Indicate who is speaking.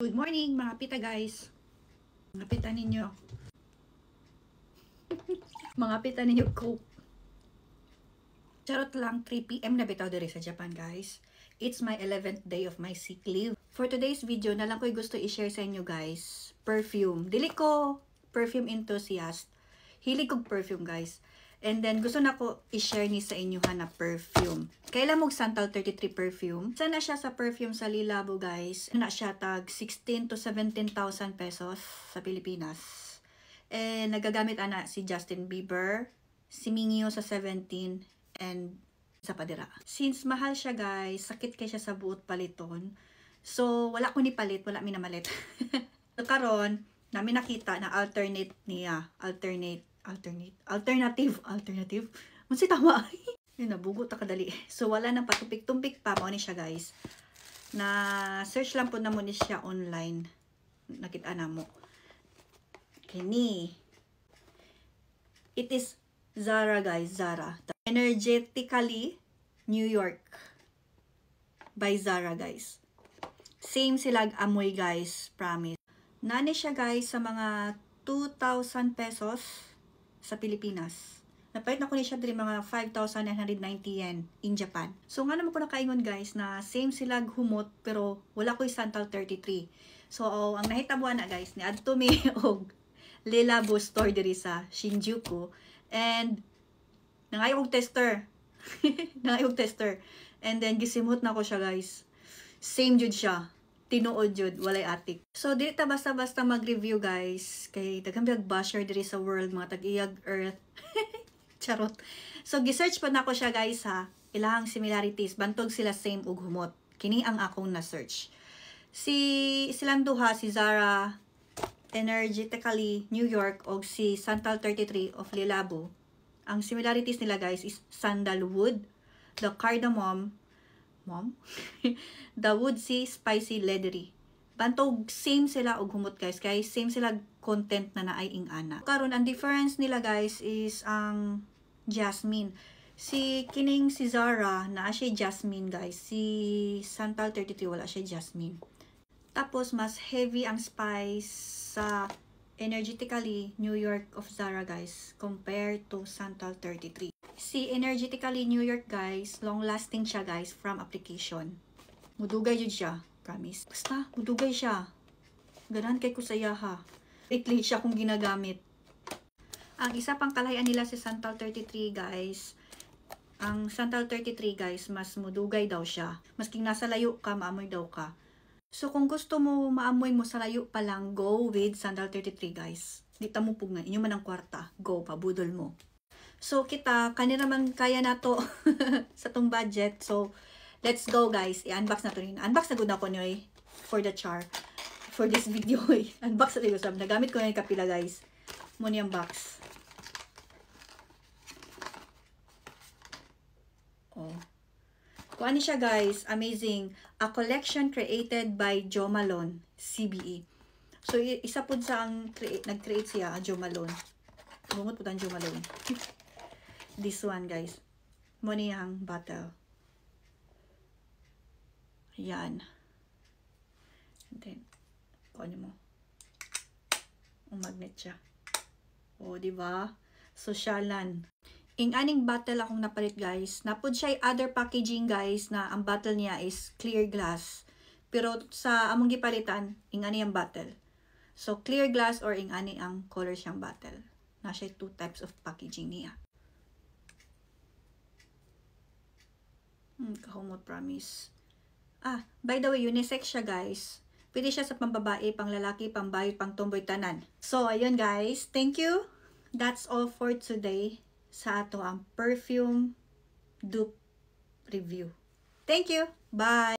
Speaker 1: Good morning mga pita guys. Mga pita ninyo. Mga pita ninyo coke. Charot lang, 3 PM na bitaw diri sa Japan guys. It's my 11th day of my sick leave. For today's video, na lang ko'y gusto i-share sa inyo guys. Perfume. Dili ko perfume enthusiast. Hilig kog perfume guys. And then, gusto na ko i-share ni sa inyo na perfume. Kailan mong Santal 33 perfume. Sana siya sa perfume sa Lilabo, guys. Na siya tag 16 to 17,000 pesos sa Pilipinas. And nagagamit ana si Justin Bieber, si Mingyo sa 17, and sa Padira. Since mahal siya, guys, sakit kay siya sa buot paliton. So, wala ko ni palit, wala minamalit. So, karon namin nakita na alternate niya. Alternative. Munsi tama. Yun, nabugo ta kadali. So, wala nang patupik-tumpik pa. Mao ni siya, guys. Na search lang po na mo ni siya online. Nakita na mo. Kini. It is Zara, guys. Zara. Energetically New York. By Zara, guys. Same silag amoy, guys. Promise. Nani siya, guys, sa mga 2,000 pesos sa Pilipinas. Napait na ko ni siya diri mga 5,990 yen in Japan. So nga naman ko nakaingon guys na same sila humot pero wala ko'y Santal 33. So ang nahitabuan na guys ni adto mi og Lilabo store diri sa Shinjuku and nangayog tester. Nangayog tester. And then gisimot na ko siya guys. Same jud siya. Tinuod jud, walay atik. So, dili ta basta-basta mag-review, guys. Kay daghang biyag basher diri sa world, mga tag-iyag earth. Charot. So, gisearch pa na ko siya, guys, ha. Ilahang similarities. Bantog sila same ug humot. Kini ang akong na-search. Silang duha, si Zara, Energetically New York, o si Santal 33 of Lilabo. Ang similarities nila, guys, is sandalwood, the cardamom, the woodsy, spicy, leathery. Bantog same sila og humot guys, kay same sila content na naay ing ana. Karon ang difference nila guys is ang jasmine. Si Zara na siya jasmine guys. Si Santal 33 wala siya jasmine. Tapos mas heavy ang spice sa Energetically New York of Zara guys compared to Santal 33. Si Energetically New York guys, long lasting siya guys from application. Mudugay jud siya, promise. Basta mudugay siya. Ganahan kay ko saya ha. Weekly siya kung ginagamit. Ang isa pang kalahian nila si Santal 33 guys. Ang Santal 33 guys, mas mudugay daw siya. Masking nasa layo ka, maamoy daw ka. So, kung gusto mo maamoy mo sa layo pa lang, go with Santal 33, guys. Di ta mo pugna. Inyo man ang kwarta. Go, pabudol mo. So, kita, kanina man kaya na to sa tong budget. So, let's go, guys. I-unbox na to rin. Unbox na gud ako nyo for the char. For this video, unbox na to. Nagamit ko na yung kapila, guys. Muna yung box. Oh. Kuha ni siya guys, amazing. A collection created by Jo Malone, CBE. So, isa po sa ang nag-create siya, Jo Malone. Bumot po ang Jo Malone. This one guys. Muna yung bottle. Ayan. And then, kuha niyo mo. Ang magnet siya. O, diba? Sosyalan. Ing aning bottle akong napalit guys. Napod siya other packaging guys na ang bottle niya is clear glass. Pero sa among gipalitan, ing ani ang bottle. So clear glass or ing ani ang color siyang bottle. Na siya 2 types of packaging niya. Kahumot promise. By the way, unisex siya guys. Pwede siya sa pambabae, panglalaki, pambayot, pangtumboy, tanan. So ayun guys, thank you. That's all for today. Sa ato ang perfume dupe review. Thank you. Bye.